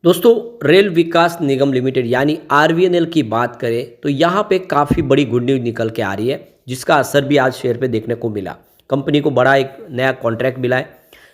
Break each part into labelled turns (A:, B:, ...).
A: दोस्तों, रेल विकास निगम लिमिटेड यानी आरवीएनएल की बात करें तो यहाँ पे काफ़ी बड़ी गुड न्यूज़ निकल के आ रही है, जिसका असर भी आज शेयर पे देखने को मिला। कंपनी को बड़ा एक नया कॉन्ट्रैक्ट मिला है।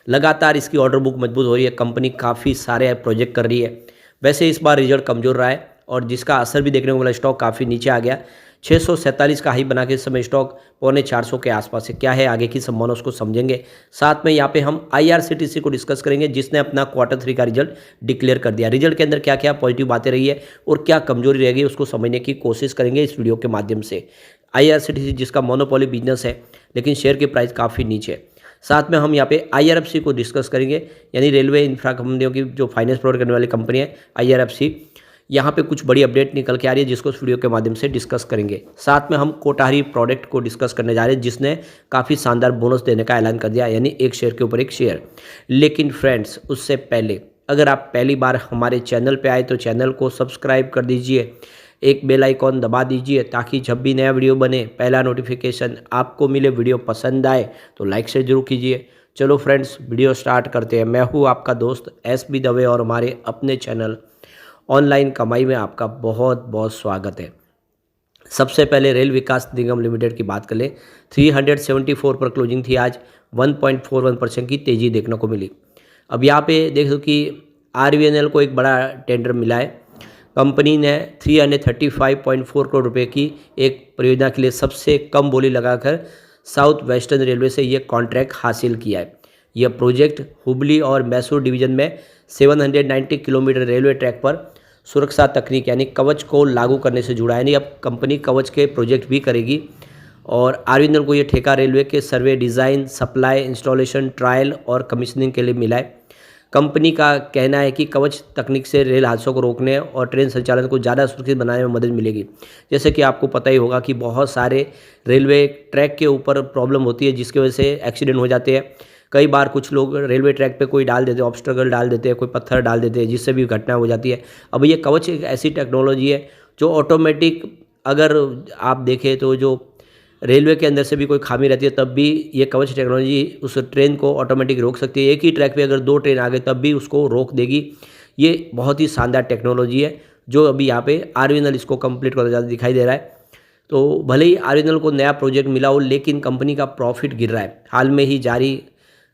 A: लगातार इसकी ऑर्डर बुक मजबूत हो रही है। कंपनी काफ़ी सारे प्रोजेक्ट कर रही है। वैसे इस बार रिजल्ट कमज़ोर रहा है और जिसका असर भी देखने को मिला। स्टॉक काफ़ी नीचे आ गया। 647 का हाई बना के इस समय स्टॉक 325 के आसपास है। क्या है आगे की संभावना, उसको समझेंगे। साथ में यहाँ पे हम आईआरसीटीसी को डिस्कस करेंगे, जिसने अपना Q3 का रिजल्ट डिक्लेयर कर दिया। रिजल्ट के अंदर क्या क्या पॉजिटिव बातें रही है और क्या कमजोरी रहेगी, उसको समझने की कोशिश करेंगे इस वीडियो के माध्यम से। आईआरसीटीसी जिसका मोनोपोली बिजनेस है, लेकिन शेयर की प्राइस काफ़ी नीचे है। साथ में हम यहाँ पे आईआरएफसी को डिस्कस करेंगे, यानी रेलवे इंफ्रा कंपनियों की जो फाइनेंस प्रोवाइड करने वाली कंपनी है आईआरएफसी। यहाँ पे कुछ बड़ी अपडेट निकल के आ रही है, जिसको इस वीडियो के माध्यम से डिस्कस करेंगे। साथ में हम कोठारी प्रोडक्ट को डिस्कस करने जा रहे हैं, जिसने काफ़ी शानदार बोनस देने का ऐलान कर दिया, यानी एक शेयर के ऊपर एक शेयर। लेकिन फ्रेंड्स, उससे पहले अगर आप पहली बार हमारे चैनल पे आए तो चैनल को सब्सक्राइब कर दीजिए, एक बेल आइकॉन दबा दीजिए, ताकि जब भी नया वीडियो बने पहला नोटिफिकेशन आपको मिले। वीडियो पसंद आए तो लाइक शेयर जरूर कीजिए। चलो फ्रेंड्स, वीडियो स्टार्ट करते हैं। मैं हूँ आपका दोस्त एसबी दवे और हमारे अपने चैनल ऑनलाइन कमाई में आपका बहुत बहुत स्वागत है। सबसे पहले रेल विकास निगम लिमिटेड की बात कर लें। 374 पर क्लोजिंग थी आज। 1.41% की तेज़ी देखने को मिली। अब यहाँ पे देख दो कि आरवीएनएल को एक बड़ा टेंडर मिला है। कंपनी ने 335.4 करोड़ रुपए की एक परियोजना के लिए सबसे कम बोली लगाकर साउथ वेस्टर्न रेलवे से ये कॉन्ट्रैक्ट हासिल किया है। यह प्रोजेक्ट हुबली और मैसूर डिवीजन में 790 किलोमीटर रेलवे ट्रैक पर सुरक्षा तकनीक यानी कवच को लागू करने से जुड़ा है। यानी अब कंपनी कवच के प्रोजेक्ट भी करेगी। और आरवीएनएल को ये ठेका रेलवे के सर्वे, डिज़ाइन, सप्लाई, इंस्टॉलेशन, ट्रायल और कमीशनिंग के लिए मिला है। कंपनी का कहना है कि कवच तकनीक से रेल हादसों को रोकने और ट्रेन संचालन को ज़्यादा सुरक्षित बनाने में मदद मिलेगी। जैसे कि आपको पता ही होगा कि बहुत सारे रेलवे ट्रैक के ऊपर प्रॉब्लम होती है, जिसकी वजह से एक्सीडेंट हो जाते हैं। कई बार कुछ लोग रेलवे ट्रैक पे कोई डाल देते हैं, ऑब्स्टकल डाल देते हैं, कोई पत्थर डाल देते हैं, जिससे भी घटना हो जाती है। अब ये कवच एक ऐसी टेक्नोलॉजी है जो ऑटोमेटिक, अगर आप देखें तो जो रेलवे के अंदर से भी कोई खामी रहती है, तब भी ये कवच टेक्नोलॉजी उस ट्रेन को ऑटोमेटिक रोक सकती है। एक ही ट्रैक पे अगर 2 ट्रेन आ गए तब भी उसको रोक देगी। ये बहुत ही शानदार टेक्नोलॉजी है, जो अभी यहाँ पे आरवीएनएल इसको कंप्लीट करता ज़्यादा दिखाई दे रहा है। तो भले ही आरवीएनएल को नया प्रोजेक्ट मिला हो, लेकिन कंपनी का प्रॉफिट गिर रहा है। हाल में ही जारी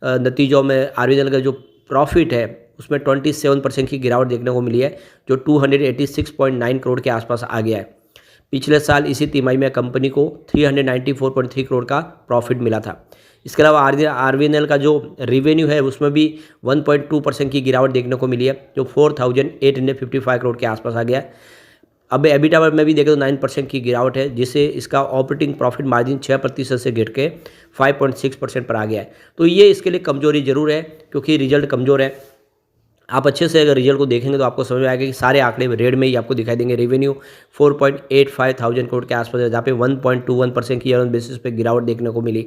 A: नतीजों में आरवीएनएल का जो प्रॉफिट है उसमें 27% की गिरावट देखने को मिली है, जो 286.9 करोड़ के आसपास आ गया है। पिछले साल इसी तिमाही में कंपनी को 394.3 करोड़ का प्रॉफिट मिला था। इसके अलावा आरवीएनएल का जो रेवेन्यू है उसमें भी 1.2% की गिरावट देखने को मिली है, जो 4,855 करोड़ के आसपास आ गया है। अब एबिटा में भी देखें तो 9% की गिरावट है, जिससे इसका ऑपरेटिंग प्रॉफिट मार्जिन 6% से गिर के 5.6% पर आ गया है। तो ये इसके लिए कमजोरी जरूर है, क्योंकि रिजल्ट कमज़ोर है। आप अच्छे से अगर रिजल्ट को देखेंगे तो आपको समझ में आएगा कि सारे आंकड़े रेड में ही आपको दिखाई देंगे। रेवेन्यू 4.85 थाउजेंड करोड़ के आसपास है, जहाँ पे 1.21% की ईयर ऑन बेसिस पे गिरावट देखने को मिली।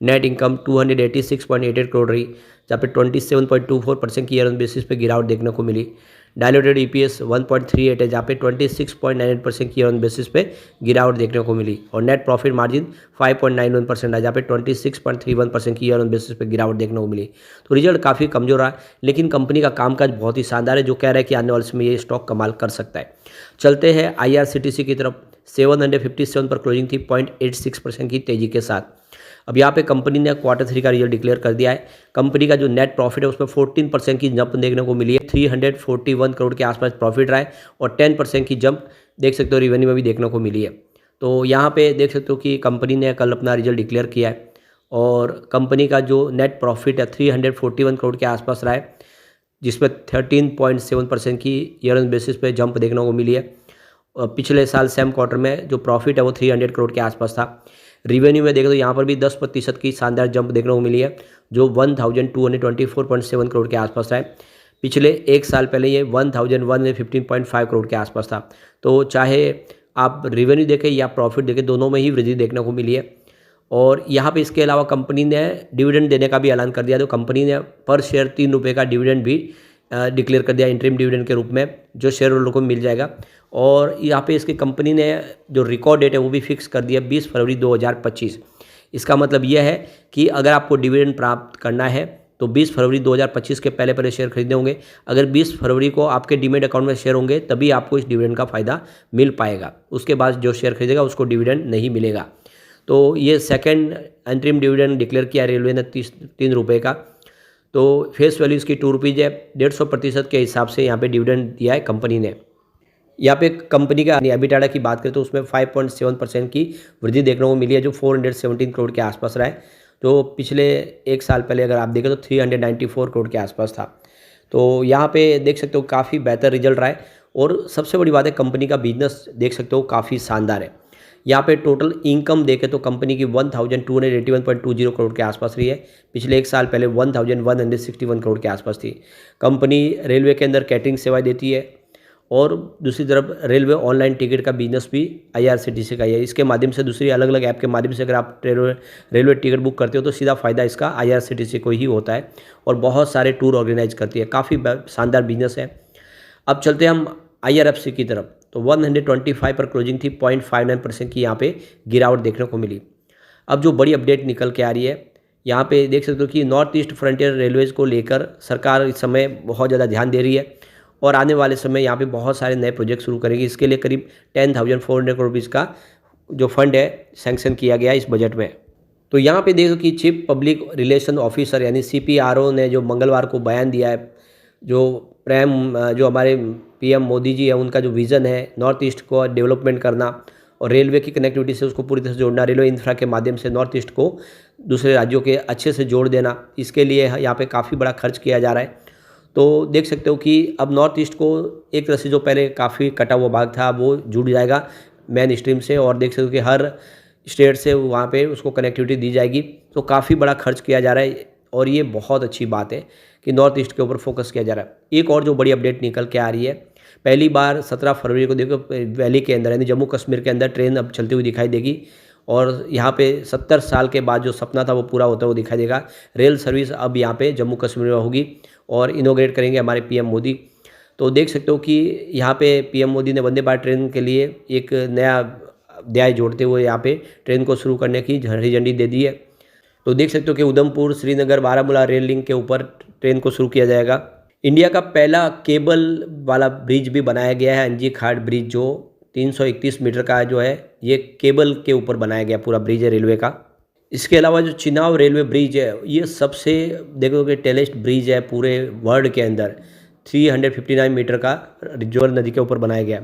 A: नेट इनकम 286.88 करोड़ रही, जहाँ पे 27.24% की ईयर ऑन बेसिस पे गिरावट देखने को मिली। डायलूटेड ईपीएस 1.38 है, जहाँ पे 26.98% की ईयर ऑन बेसिस पे गिरावट देखने को मिली। और नेट प्रॉफिट मार्जिन 5.91% है, जहाँ पे 26.31% की ईयर ऑन बेसिस पे गिरावट देखने को मिली। तो रिजल्ट काफ़ी कमजोर रहा, लेकिन कंपनी का कामकाज बहुत ही शानदार है, जो कह रहा है कि आने वाले समय ये स्टॉक कमाल कर सकता है। चलते हैं आईआरसीटीसी की तरफ। 757 पर क्लोजिंग थी 0.86% की तेजी के साथ। अब यहाँ पे कंपनी ने Q3 का रिजल्ट डिक्लेयर कर दिया है। कंपनी का जो नेट प्रॉफिट है उसमें 14% की जंप देखने को मिली है। 341 करोड़ के आसपास प्रॉफिट रहा है और 10% की जंप देख सकते हो रेवेन्यू में भी देखने को मिली है। तो यहाँ पे देख सकते हो कि कंपनी ने कल अपना रिजल्ट डिक्लेयर किया है और कंपनी का जो नेट प्रॉफिट है 341 करोड़ के आसपास रहा है, जिसमें 13.7% की ईयर ऑन बेसिस पे जंप देखने को मिली है। और पिछले साल सेम क्वार्टर में जो प्रॉफिट है वो 300 करोड़ के आसपास था। रिवेन्यू में देखो तो यहाँ पर भी 10% की शानदार जंप देखने को मिली है, जो 1224.7 करोड़ के आसपास है। पिछले एक साल पहले ये 1115.5 करोड़ के आसपास था। तो चाहे आप रिवेन्यू देखें या प्रॉफिट देखें, दोनों में ही वृद्धि देखने को मिली है। और यहाँ पे इसके अलावा कंपनी ने डिविडेंड देने का भी ऐलान कर दिया। तो कंपनी ने पर शेयर 3 रुपये का डिविडेंड भी डिक्लेयर कर दिया, इंटरिम डिविडेंड के रूप में, जो शेयर होल्डर को मिल जाएगा। और यहाँ पे इसकी कंपनी ने जो रिकॉर्ड डेट है वो भी फिक्स कर दिया 20 फरवरी 2025। इसका मतलब यह है कि अगर आपको डिविडेंड प्राप्त करना है तो 20 फरवरी 2025 के पहले पहले शेयर खरीदने होंगे। अगर 20 फरवरी को आपके डीमेट अकाउंट में शेयर होंगे तभी आपको इस डिविडेंड का फ़ायदा मिल पाएगा। उसके बाद जो शेयर खरीदेगा उसको डिविडेंड नहीं मिलेगा। तो ये सेकंड अंतरिम डिविडेंड डिक्लेयर किया रेलवे ने 3 रुपये का। तो फेस वैल्यू इसकी 2 रुपीज़ है। 150% के हिसाब से यहाँ पे डिविडेंड दिया है कंपनी ने। यहाँ पे कंपनी का एबिटाडा की बात करें तो उसमें 5.7% की वृद्धि देखने को मिली है, जो 417 करोड़ के आसपास रहा है। जो पिछले एक साल पहले अगर आप देखें तो 394 करोड़ के आसपास था। तो यहाँ पे देख सकते हो काफ़ी बेहतर रिजल्ट रहा है। और सबसे बड़ी बात है कंपनी का बिजनेस देख सकते हो काफ़ी शानदार है। यहाँ पे टोटल इनकम देखें तो कंपनी की 1281.20 करोड़ के आसपास रही है। पिछले एक साल पहले 1161 करोड़ के आसपास थी। कंपनी रेलवे के अंदर कैटरिंग सेवाएं देती है और दूसरी तरफ रेलवे ऑनलाइन टिकट का बिजनेस भी IRCTC का ही है। इसके माध्यम से दूसरी अलग अलग ऐप के माध्यम से अगर आप रेलवे टिकट बुक करते हो तो सीधा फ़ायदा इसका IRCTC को ही होता है और बहुत सारे टूर ऑर्गेनाइज करती है। काफ़ी शानदार बिजनेस है। अब चलते हैं हम IRFC की तरफ। तो 125 पर क्लोजिंग थी, 0.59% की यहाँ पे गिरावट देखने को मिली। अब जो बड़ी अपडेट निकल के आ रही है यहाँ पे देख सकते हो कि नॉर्थ ईस्ट फ्रंटियर रेलवेज़ को लेकर सरकार इस समय बहुत ज़्यादा ध्यान दे रही है और आने वाले समय यहाँ पे बहुत सारे नए प्रोजेक्ट शुरू करेगी। इसके लिए करीब 10,400 करोड़ रुपीज़ का जो फंड है सैंक्शन किया गया है इस बजट में। तो यहाँ पे देखो कि चीफ पब्लिक रिलेशन ऑफिसर यानी CPRO ने जो मंगलवार को बयान दिया है, जो हमारे PM मोदी जी है उनका जो विज़न है नॉर्थ ईस्ट को डेवलपमेंट करना और रेलवे की कनेक्टिविटी से उसको पूरी तरह से जोड़ना, रेलवे इंफ्रा के माध्यम से नॉर्थ ईस्ट को दूसरे राज्यों के अच्छे से जोड़ देना, इसके लिए यहाँ पे काफ़ी बड़ा खर्च किया जा रहा है। तो देख सकते हो कि अब नॉर्थ ईस्ट को एक तरह से जो पहले काफ़ी कटा हुआ भाग था वो जुड़ जाएगा मेन स्ट्रीम से और देख सकते हो कि हर स्टेट से वहाँ पे उसको कनेक्टिविटी दी जाएगी। तो काफ़ी बड़ा खर्च किया जा रहा है और ये बहुत अच्छी बात है कि नॉर्थ ईस्ट के ऊपर फोकस किया जा रहा है। एक और जो बड़ी अपडेट निकल के आ रही है, पहली बार 17 फरवरी को देखो वैली के अंदर यानी जम्मू कश्मीर के अंदर ट्रेन अब चलती हुई दिखाई देगी और यहाँ पे 70 साल के बाद जो सपना था वो पूरा होता हुआ दिखाई देगा। रेल सर्विस अब यहाँ पे जम्मू कश्मीर में होगी और इनोग्रेट करेंगे हमारे PM मोदी। तो देख सकते हो कि यहाँ पे PM मोदी ने वंदे भारत ट्रेन के लिए एक नया अध्याय जोड़ते हुए यहाँ पे ट्रेन को शुरू करने की हरी झंडी दे दी है। तो देख सकते हो कि उधमपुर श्रीनगर बारामूला रेल लिंक के ऊपर ट्रेन को शुरू किया जाएगा। इंडिया का पहला केबल वाला ब्रिज भी बनाया गया है, अंजी घाट ब्रिज, जो 331 मीटर का जो है ये केबल के ऊपर बनाया गया पूरा ब्रिज है रेलवे का। इसके अलावा जो चिनाव रेलवे ब्रिज है ये सबसे देखोगे टेलेस्ट ब्रिज है पूरे वर्ल्ड के अंदर, 359 मीटर का रिजोर नदी के ऊपर बनाया गया।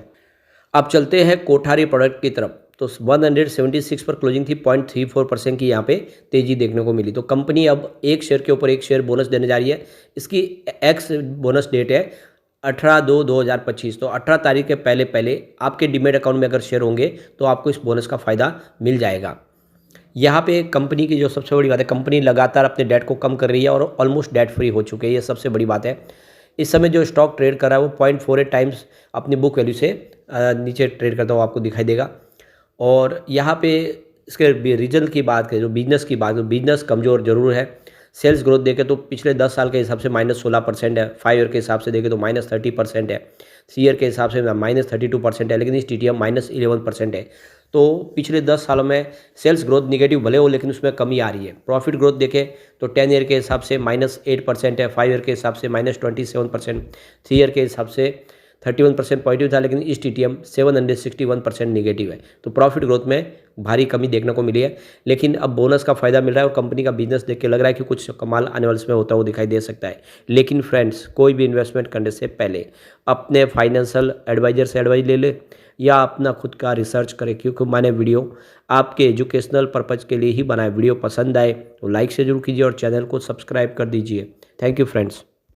A: अब चलते हैं कोठारी प्रोडक्ट की तरफ। तो 176 पर क्लोजिंग थी, 0.34% की यहाँ पे तेज़ी देखने को मिली। तो कंपनी अब एक शेयर के ऊपर एक शेयर बोनस देने जा रही है। इसकी एक्स बोनस डेट है 18/2/2025। तो 18 तारीख के पहले पहले आपके डीमेट अकाउंट में अगर शेयर होंगे तो आपको इस बोनस का फ़ायदा मिल जाएगा। यहाँ पे कंपनी की जो सबसे बड़ी बात है, कंपनी लगातार अपने डेट को कम कर रही है और ऑलमोस्ट डेट फ्री हो चुके हैं, ये सबसे बड़ी बात है। इस समय जो स्टॉक ट्रेड कर रहा है वो 0.48 टाइम्स अपनी बुक वैल्यू से नीचे ट्रेड करता हुआ आपको दिखाई देगा। और यहाँ पे इसके रिजल्ट की बात करें, जो बिजनेस की बात करें, बिजनेस कमज़ोर जरूर है। सेल्स ग्रोथ देखें तो पिछले 10 साल के हिसाब से -16% है, 5 ईयर के हिसाब से देखें तो -30% है, 3 ईयर के हिसाब से -32% है, लेकिन इस TTM -11% है। तो पिछले 10 सालों में सेल्स ग्रोथ निगेटिव भले हो लेकिन उसमें कमी आ रही है। प्रॉफिट ग्रोथ देखें तो 10 ईयर के हिसाब से -8% है, 5 ईयर के हिसाब से -27%, 3 ईयर के हिसाब से 31% पॉजिटिव था, लेकिन इस TTM 761% निगेटिव है। तो प्रॉफिट ग्रोथ में भारी कमी देखने को मिली है, लेकिन अब बोनस का फायदा मिल रहा है और कंपनी का बिजनेस देख के लग रहा है कि कुछ कमाल आने वाले समय होता हुआ दिखाई दे सकता है। लेकिन फ्रेंड्स, कोई भी इन्वेस्टमेंट करने से पहले अपने फाइनेंशियल एडवाइजर से एडवाइस ले ले या अपना खुद का रिसर्च करें, क्योंकि मैंने वीडियो आपके एजुकेशनल पर्पज़ के लिए ही बनाया। वीडियो पसंद आए तो लाइक से जरूर कीजिए और चैनल को सब्सक्राइब कर दीजिए। Thank you friends.